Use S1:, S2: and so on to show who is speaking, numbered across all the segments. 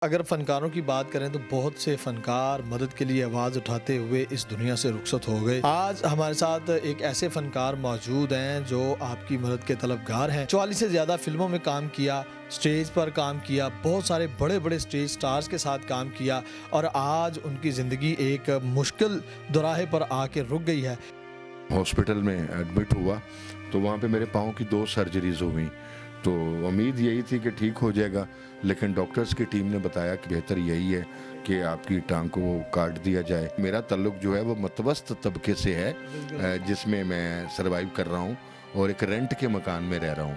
S1: اگر فنکاروں کی بات کریں تو بہت سے فنکار مدد کے لیے آواز اٹھاتے ہوئے اس دنیا سے رخصت ہو گئے۔ آج ہمارے ساتھ ایک ایسے فنکار موجود ہیں جو آپ کی مدد کے طلبگار ہیں۔ 44 سے زیادہ فلموں میں کام کیا، سٹیج پر کام کیا، بہت سارے بڑے بڑے سٹیج سٹارز کے ساتھ کام کیا، اور آج ان کی زندگی ایک مشکل دوراہے پر آ کے رک گئی ہے۔
S2: ہاسپٹل میں ایڈمٹ ہوا تو وہاں پہ میرے پاؤں کی 2 سرجریز ہو گئیں، تو امید یہی تھی کہ ٹھیک ہو جائے گا، لیکن ڈاکٹرز کی ٹیم نے بتایا کہ بہتر یہی ہے کہ آپ کی ٹانگ کو کاٹ دیا جائے۔ میرا تعلق جو ہے وہ متوسط طبقے سے ہے، جس میں میں سروائیو کر رہا ہوں اور ایک رینٹ کے مکان میں رہ رہا ہوں،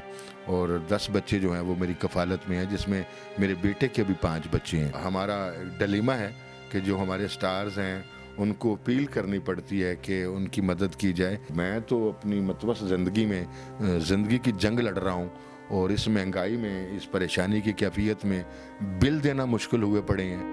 S2: اور 10 بچے جو ہیں وہ میری کفالت میں ہیں، جس میں میرے بیٹے کے بھی 5 بچے ہیں۔ ہمارا ڈلیما ہے کہ جو ہمارے سٹارز ہیں ان کو اپیل کرنی پڑتی ہے کہ ان کی مدد کی جائے۔ میں تو اپنی متوسط زندگی میں زندگی کی جنگ لڑ رہا ہوں، اور اس مہنگائی میں، اس پریشانی کی کیفیت میں بل دینا مشکل ہوئے پڑے ہیں۔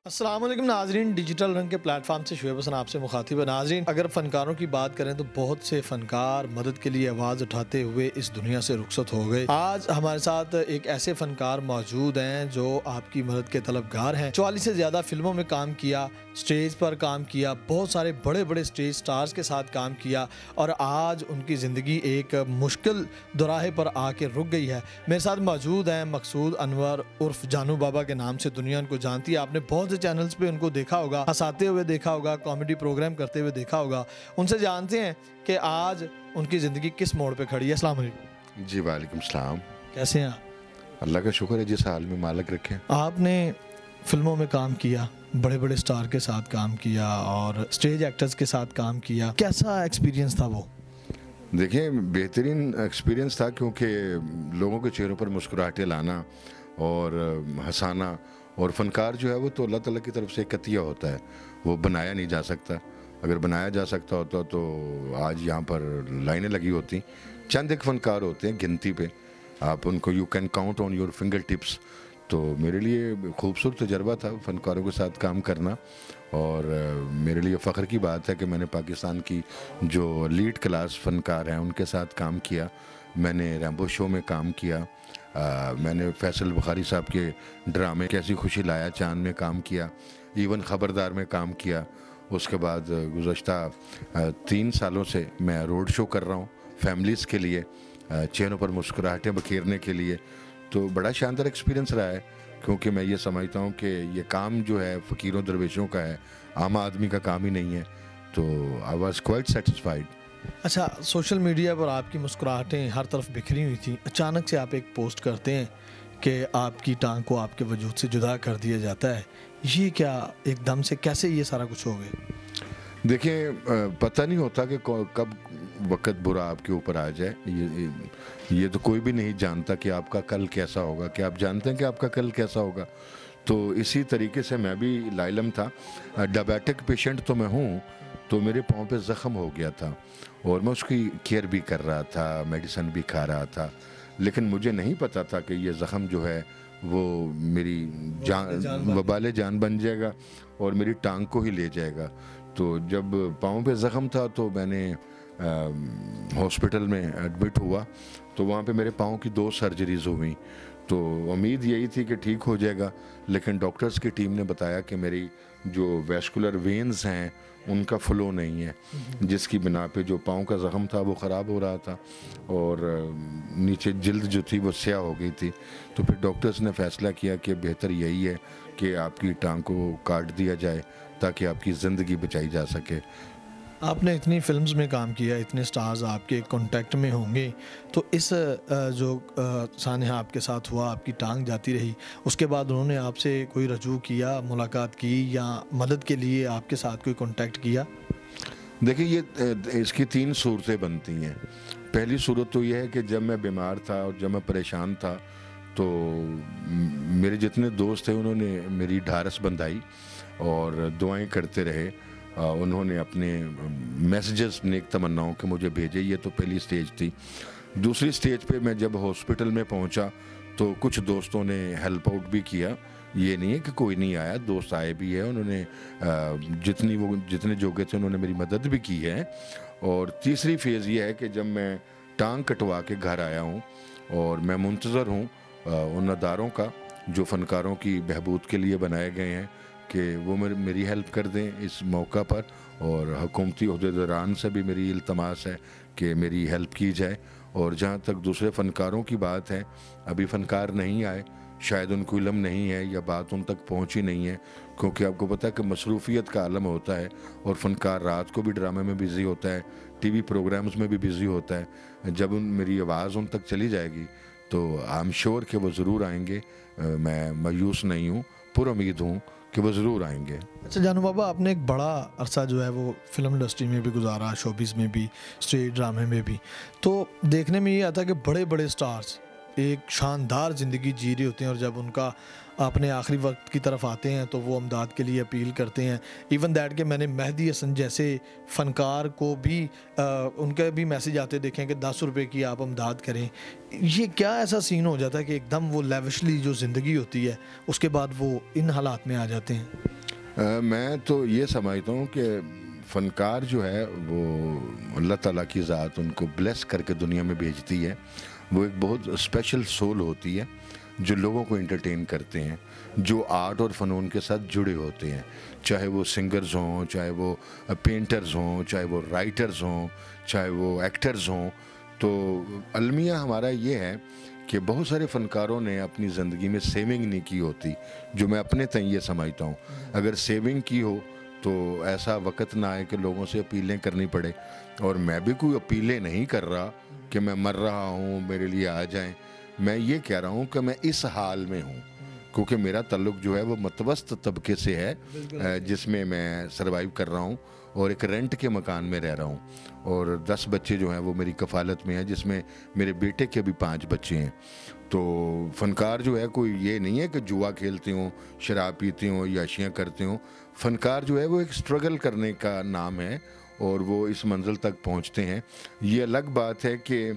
S1: السلام علیکم ناظرین، ڈیجیٹل رنگ کے پلیٹ فارم سے شعیب حسن آپ سے مخاطب ہے۔ ناظرین، اگر فنکاروں کی بات کریں تو بہت سے فنکار مدد کے لیے آواز اٹھاتے ہوئے اس دنیا سے رخصت ہو گئے۔ آج ہمارے ساتھ ایک ایسے فنکار موجود ہیں جو آپ کی مدد کے طلبگار ہیں۔ 44 سے زیادہ فلموں میں کام کیا، سٹیج پر کام کیا، بہت سارے بڑے بڑے سٹیج سٹارز کے ساتھ کام کیا، اور آج ان کی زندگی ایک مشکل دوراہے پر آ کے رک گئی ہے۔ میرے ساتھ موجود ہیں مقصود انور عرف جانو بابا کے نام سے دنیا ان کو جانتی ہے۔ آپ نے بہت سے چینلز پہ ان کو دیکھا ہوگا، ہنساتے ہوئے دیکھا ہوگا، کامیڈی پروگرام کرتے ہوئے دیکھا ہوگا۔ ان سے جانتے ہیں کہ آج ان کی زندگی کس موڑ پہ کھڑی ہے۔ السلام علیکم
S2: جی وعلیکم السلام۔
S1: کیسے ہیں آپ؟
S2: اللہ کا شکر ہے جس حال میں مالک رکھے۔
S1: آپ نے فلموں میں کام کیا، بڑے بڑے سٹار کے ساتھ کام کیا، اور سٹیج ایکٹرز کے ساتھ کام کیا، کیسا ایکسپیرینس تھا وہ؟
S2: دیکھیں، بہترین ایکسپیرینس تھا، کیونکہ لوگوں کے چہروں پر مسکراہٹیں لانا اور ہنسانا، اور فنکار جو ہے وہ تو اللہ تعالیٰ کی طرف سے ایک عطیہ ہوتا ہے، وہ بنایا نہیں جا سکتا۔ اگر بنایا جا سکتا ہوتا تو آج یہاں پر لائنیں لگی ہوتی۔ چند ایک فنکار ہوتے ہیں گنتی پہ، آپ ان کو you can count on your finger tips. تو میرے لیے خوبصورت تجربہ تھا فنکاروں کے ساتھ کام کرنا، اور میرے لیے فخر کی بات ہے کہ میں نے پاکستان کی جو لیڈ کلاس فنکار ہیں ان کے ساتھ کام کیا۔ میں نے ریمبو شو میں کام کیا، میں نے فیصل بخاری صاحب کے ڈرامے کیسی خوشی لایا چاند میں کام کیا، ایون خبردار میں کام کیا۔ اس کے بعد گزشتہ 3 سالوں سے میں روڈ شو کر رہا ہوں فیملیز کے لیے، چہروں پر مسکراہٹیں بکھیرنے کے لیے۔ تو بڑا شاندار ایکسپیرینس رہا ہے، کیونکہ میں یہ سمجھتا ہوں کہ یہ کام جو ہے فقیروں درویشوں کا ہے، عام آدمی کا کام ہی نہیں ہے۔ تو آئی واز کوائٹ سیٹسفائیڈ۔
S1: اچھا، سوشل میڈیا پر آپ کی مسکراہٹیں ہر طرف بکھری ہوئی تھیں، اچانک سے آپ ایک پوسٹ کرتے ہیں کہ آپ کی ٹانگ کو آپ کے وجود سے جدا کر دیا جاتا ہے۔ یہ کیا ایک دم سے کیسے یہ سارا کچھ ہو گیا؟
S2: دیکھیں، پتہ نہیں ہوتا کہ کب وقت برا آپ کے اوپر آ جائے۔ یہ تو کوئی بھی نہیں جانتا کہ آپ کا کل کیسا ہوگا، کہ آپ جانتے ہیں کہ آپ کا کل کیسا ہوگا۔ تو اسی طریقے سے میں بھی لائلم تھا، ڈائبیٹک پیشنٹ تو میں ہوں، تو میرے پاؤں پہ زخم ہو گیا تھا، اور میں اس کی کیئر بھی کر رہا تھا، میڈیسن بھی کھا رہا تھا، لیکن مجھے نہیں پتا تھا کہ یہ زخم جو ہے وہ میری وبال جان بن جائے گا اور میری ٹانگ کو ہی لے جائے گا۔ تو جب پاؤں پہ زخم تھا تو میں نے ہاسپٹل میں ایڈمٹ ہوا، تو وہاں پہ میرے پاؤں کی 2 سرجریز ہو گئیں، تو امید یہی تھی کہ ٹھیک ہو جائے گا، لیکن ڈاکٹرز کی ٹیم نے بتایا کہ میری جو ویسکولر وینز ہیں ان کا فلو نہیں ہے، جس کی بنا پہ جو پاؤں کا زخم تھا وہ خراب ہو رہا تھا، اور نیچے جلد جو تھی وہ سیاہ ہو گئی تھی۔ تو پھر ڈاکٹرز نے فیصلہ کیا کہ بہتر یہی ہے کہ آپ کی ٹانگ کو کاٹ دیا جائے تاکہ آپ کی زندگی بچائی جا سکے۔
S1: آپ نے اتنی فلمز میں کام کیا، اتنے سٹارز آپ کے کانٹیکٹ میں ہوں گے، تو اس جو سانحہ آپ کے ساتھ ہوا، آپ کی ٹانگ جاتی رہی، اس کے بعد انہوں نے آپ سے کوئی رجوع کیا، ملاقات کی، یا مدد کے لیے آپ کے ساتھ کوئی کانٹیکٹ کیا؟
S2: دیکھیں، یہ اس کی 3 صورتیں بنتی ہیں۔ پہلی صورت تو یہ ہے کہ جب میں بیمار تھا اور جب میں پریشان تھا، تو میرے جتنے دوست تھے انہوں نے میری ڈھارس بندھائی اور دعائیں کرتے رہے، انہوں نے اپنے میسیجز نیک تمناؤں کے مجھے بھیجے۔ یہ تو پہلی سٹیج تھی۔ دوسری سٹیج پہ میں جب ہاسپٹل میں پہنچا تو کچھ دوستوں نے ہیلپ آؤٹ بھی کیا. یہ نہیں ہے کہ کوئی نہیں آیا, دوست آئے بھی ہیں, انہوں نے جتنے جوگے تھے انہوں نے میری مدد بھی کی ہے. اور تیسری فیز یہ ہے کہ جب میں ٹانگ کٹوا کے گھر آیا ہوں اور میں منتظر ہوں ان اداروں کا جو فنکاروں کی بہبود کے لیے بنائے گئے ہیں کہ وہ میری ہیلپ کر دیں اس موقع پر. اور حکومتی عہدیداران سے بھی میری التماس ہے کہ میری ہیلپ کی جائے. اور جہاں تک دوسرے فنکاروں کی بات ہے, ابھی فنکار نہیں آئے, شاید ان کو علم نہیں ہے یا بات ان تک پہنچی نہیں ہے, کیونکہ آپ کو پتہ ہے کہ مصروفیت کا عالم ہوتا ہے اور فنکار رات کو بھی ڈرامے میں بزی ہوتا ہے, ٹی وی پروگرامز میں بھی بزی ہوتا ہے. جب میری آواز ان تک چلی جائے گی تو آئی ایم شیور کہ وہ ضرور آئیں گے. میں مایوس نہیں ہوں, پر امید ہوں کہ وہ ضرور آئیں گے.
S1: اچھا جانو بابا, آپ نے ایک بڑا عرصہ جو ہے وہ فلم انڈسٹری میں بھی گزارا, شوبیز میں بھی, اسٹیج ڈرامے میں بھی. تو دیکھنے میں یہ آتا ہے کہ بڑے بڑے سٹارز ایک شاندار زندگی جی رہے ہوتے ہیں, اور جب ان کا اپنے آخری وقت کی طرف آتے ہیں تو وہ امداد کے لیے اپیل کرتے ہیں. ایون دیٹ کہ میں نے مہدی حسن جیسے فنکار کو بھی ان کے بھی میسیج آتے دیکھیں کہ 10 روپے کی آپ امداد کریں. یہ کیا ایسا سین ہو جاتا ہے کہ ایک دم وہ لیوشلی جو زندگی ہوتی ہے اس کے بعد وہ ان حالات میں آ جاتے ہیں؟
S2: میں تو یہ سمجھتا ہوں کہ فنکار جو ہے وہ اللہ تعالیٰ کی ذات ان کو بلیس کر کے دنیا میں بھیجتی ہے. وہ ایک بہت اسپیشل سول ہوتی ہے جو لوگوں کو انٹرٹین کرتے ہیں, جو آرٹ اور فنون کے ساتھ جڑے ہوتے ہیں, چاہے وہ سنگرز ہوں, چاہے وہ پینٹرز ہوں, چاہے وہ رائٹرز ہوں, چاہے وہ ایکٹرز ہوں. تو المیہ ہمارا یہ ہے کہ بہت سارے فنکاروں نے اپنی زندگی میں سیونگ نہیں کی ہوتی, جو میں اپنے تئیں یہ سمجھتا ہوں. اگر سیونگ کی ہو تو ایسا وقت نہ آئے کہ لوگوں سے اپیلیں کرنی پڑے. اور میں بھی کوئی اپیلیں نہیں کر رہا کہ میں مر رہا ہوں میرے لیے آ جائیں. میں یہ کہہ رہا ہوں کہ میں اس حال میں ہوں, کیونکہ میرا تعلق جو ہے وہ متوسط طبقے سے ہے جس میں سروائیو کر رہا ہوں, اور ایک رینٹ کے مکان میں رہ رہا ہوں. اور 10 بچے جو ہیں وہ میری کفالت میں ہیں, جس میں میرے بیٹے کے بھی 5 بچے ہیں. تو فنکار جو ہے کوئی یہ نہیں ہے کہ جوا کھیلتے ہوں, شراب پیتے ہوں یا اشیاء کرتے ہوں. فنکار جو ہے وہ ایک سٹرگل کرنے کا نام ہے اور وہ اس منزل تک پہنچتے ہیں. یہ الگ بات ہے کہ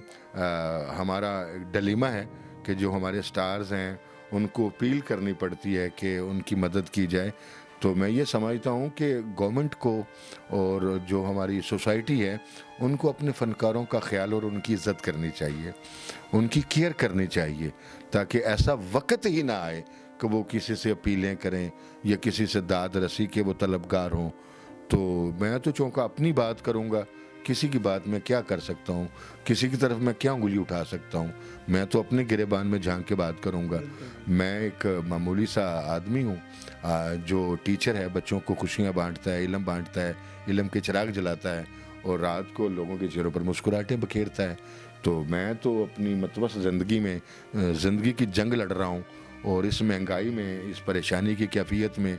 S2: ہمارا ڈلیما ہے کہ جو ہمارے سٹارز ہیں ان کو اپیل کرنی پڑتی ہے کہ ان کی مدد کی جائے. تو میں یہ سمجھتا ہوں کہ گورنمنٹ کو اور جو ہماری سوسائٹی ہے ان کو اپنے فنکاروں کا خیال اور ان کی عزت کرنی چاہیے, ان کی کیئر کرنی چاہیے, تاکہ ایسا وقت ہی نہ آئے کہ وہ کسی سے اپیلیں کریں یا کسی سے داد رسی کے وہ طلبگار ہوں. تو میں تو چونکہ اپنی بات کروں گا, کسی کی بات میں کیا کر سکتا ہوں, کسی کی طرف میں کیا انگلی اٹھا سکتا ہوں. میں تو اپنے گریبان میں جھانک کے بات کروں گا. میں ایک معمولی سا آدمی ہوں جو ٹیچر ہے, بچوں کو خوشیاں بانٹتا ہے, علم بانٹتا ہے, علم کے چراغ جلاتا ہے اور رات کو لوگوں کے چہروں پر مسکراہٹیں بکھیرتا ہے. تو میں تو اپنی متوسط زندگی میں زندگی کی جنگ لڑ رہا ہوں, اور اس مہنگائی میں, اس پریشانی کی کیفیت میں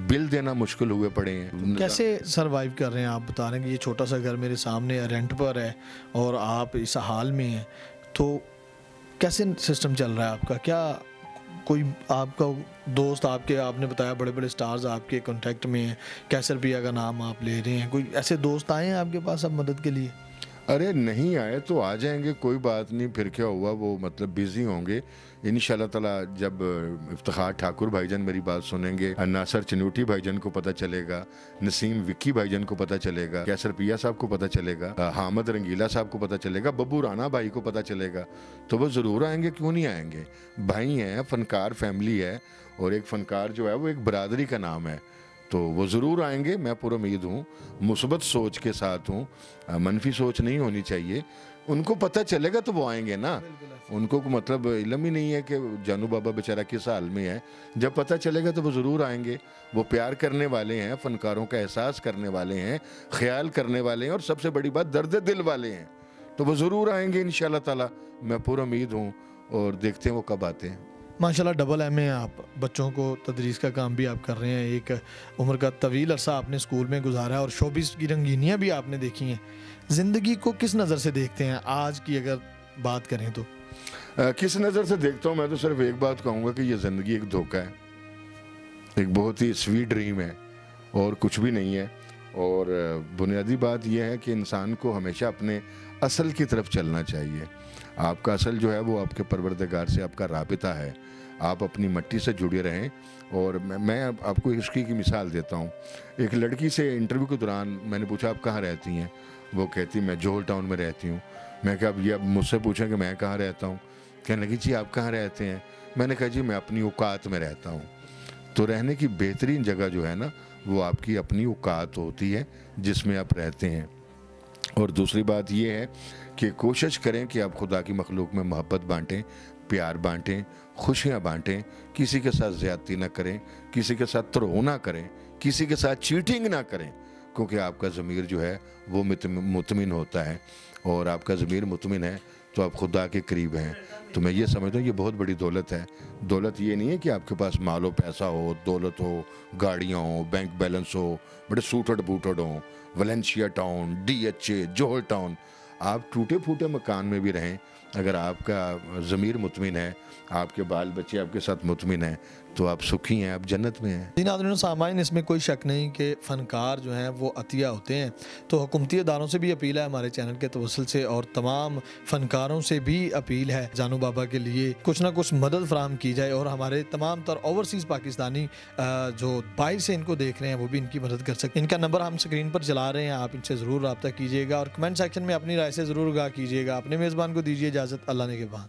S2: بل دینا مشکل ہوئے پڑے ہیں.
S1: کیسے سروائیو کر رہے ہیں آپ؟ بتا رہے ہیں کہ یہ چھوٹا سا گھر میرے سامنے رینٹ پر ہے اور آپ اس حال میں ہیں, تو کیسے سسٹم چل رہا ہے آپ کا؟ کیا کوئی آپ کا دوست آپ نے بتایا بڑے بڑے سٹارز آپ کے کانٹیکٹ میں ہیں, کیسر پیا کا نام آپ لے رہے ہیں, کوئی ایسے دوست آئے ہیں آپ کے پاس اب مدد کے لیے؟
S2: ارے نہیں آئے تو آ جائیں گے, کوئی بات نہیں. پھر کیا ہوا, وہ مطلب بیزی ہوں گے انشاءاللہ تعالیٰ. جب افتخار ٹھاکر بھائی جان میری بات سنیں گے, ناصر چنوٹی بھائی جان کو پتہ چلے گا, نسیم وکی بھائی جان کو پتہ چلے گا, کیسر پیا صاحب کو پتہ چلے گا, حامد رنگیلا صاحب کو پتہ چلے گا, ببو رانا بھائی کو پتہ چلے گا, تو وہ ضرور آئیں گے. کیوں نہیں آئیں گے؟ بھائی ہیں, فنکار فیملی ہے, اور ایک فنکار جو ہے وہ ایک برادری کا نام ہے, تو وہ ضرور آئیں گے. میں پر امید ہوں, مثبت سوچ کے ساتھ ہوں, منفی سوچ نہیں ہونی چاہیے. ان کو پتہ چلے گا تو وہ آئیں گے نا. ان کو مطلب علم ہی نہیں ہے کہ جانو بابا بیچارہ کس حال میں ہے. جب پتہ چلے گا تو وہ ضرور آئیں گے. وہ پیار کرنے والے ہیں, فنکاروں کا احساس کرنے والے ہیں, خیال کرنے والے ہیں, اور سب سے بڑی بات درد دل والے ہیں. تو وہ ضرور آئیں گے انشاءاللہ تعالیٰ. میں پر امید ہوں, اور دیکھتے ہیں وہ کب آتے ہیں.
S1: ماشاءاللہ ڈبل ایم اے آپ, بچوں کو تدریس کا کام بھی آپ کر رہے ہیں, ایک عمر کا طویل عرصہ آپ نے اسکول میں گزارا ہے, اور شوبز کی رنگینیاں بھی آپ نے دیکھی ہیں. زندگی کو کس نظر سے دیکھتے ہیں آج کی اگر بات کریں تو؟
S2: کس نظر سے دیکھتا ہوں, میں تو صرف ایک بات کہوں گا کہ یہ زندگی ایک دھوکہ ہے, ایک بہت ہی سویٹ ڈریم ہے, اور کچھ بھی نہیں ہے. اور بنیادی بات یہ ہے کہ انسان کو ہمیشہ اپنے اصل کی طرف چلنا چاہیے. آپ کا اصل جو ہے وہ آپ کے پروردگار سے آپ کا رابطہ ہے. آپ اپنی مٹی سے جڑے رہیں. اور میں آپ کو عشقی کی مثال دیتا ہوں. ایک لڑکی سے انٹرویو کے دوران میں نے پوچھا آپ کہاں رہتی ہیں؟ وہ کہتی میں جوہل ٹاؤن میں رہتی ہوں. میں کہا اب یہ اب مجھ سے پوچھیں کہ میں کہاں رہتا ہوں. کہنے لگی جی آپ کہاں رہتے ہیں؟ میں نے کہا جی میں اپنی اوقات میں رہتا ہوں. تو رہنے کی بہترین جگہ جو ہے نا وہ آپ کی اپنی اوقات ہوتی ہے جس میں آپ رہتے ہیں. اور دوسری بات یہ ہے کہ کوشش کریں کہ آپ خدا کی مخلوق میں محبت بانٹیں, پیار بانٹیں, خوشیاں بانٹیں. کسی کے ساتھ زیادتی نہ کریں, کسی کے ساتھ تروح نہ کریں, کسی کے ساتھ چیٹنگ نہ کریں, کیونکہ آپ کا ضمیر جو ہے وہ مطمئن ہوتا ہے. اور آپ کا ضمیر مطمئن ہے تو آپ خدا کے قریب ہیں. تو میں یہ سمجھتا ہوں یہ بہت بڑی دولت ہے. دولت یہ نہیں ہے کہ آپ کے پاس مال و پیسہ ہو, دولت ہو, گاڑیاں ہوں, بینک بیلنس ہو, بڑے سوٹڈ بوٹڈ ہوں, ویلنشیا ٹاؤن, DHA, جوہر ٹاؤن. آپ ٹوٹے پھوٹے مکان میں بھی رہیں, اگر آپ کا ضمیر مطمئن ہے, آپ کے بال بچے آپ کے ساتھ مطمئن ہیں, تو آپ سکھی ہیں, آپ جنت میں ہیں.
S1: جی ناظرین و سامعین, اس میں کوئی شک نہیں کہ فنکار جو ہیں وہ عطیہ ہوتے ہیں. تو حکومتی اداروں سے بھی اپیل ہے ہمارے چینل کے توسل سے, اور تمام فنکاروں سے بھی اپیل ہے جانو بابا کے لیے کچھ نہ کچھ مدد فراہم کی جائے. اور ہمارے تمام تر اوورسیز پاکستانی جو باہر سے ان کو دیکھ رہے ہیں وہ بھی ان کی مدد کر سکتے ہیں. ان کا نمبر ہم اسکرین پر چلا رہے ہیں, آپ ان سے ضرور رابطہ کیجیے گا اور کمنٹ سیکشن میں اپنی رائے سے ضرور آگاہ کیجیے گا. اپنے میزبان کو دیجیے اجازت. اللہ نے کے بعد.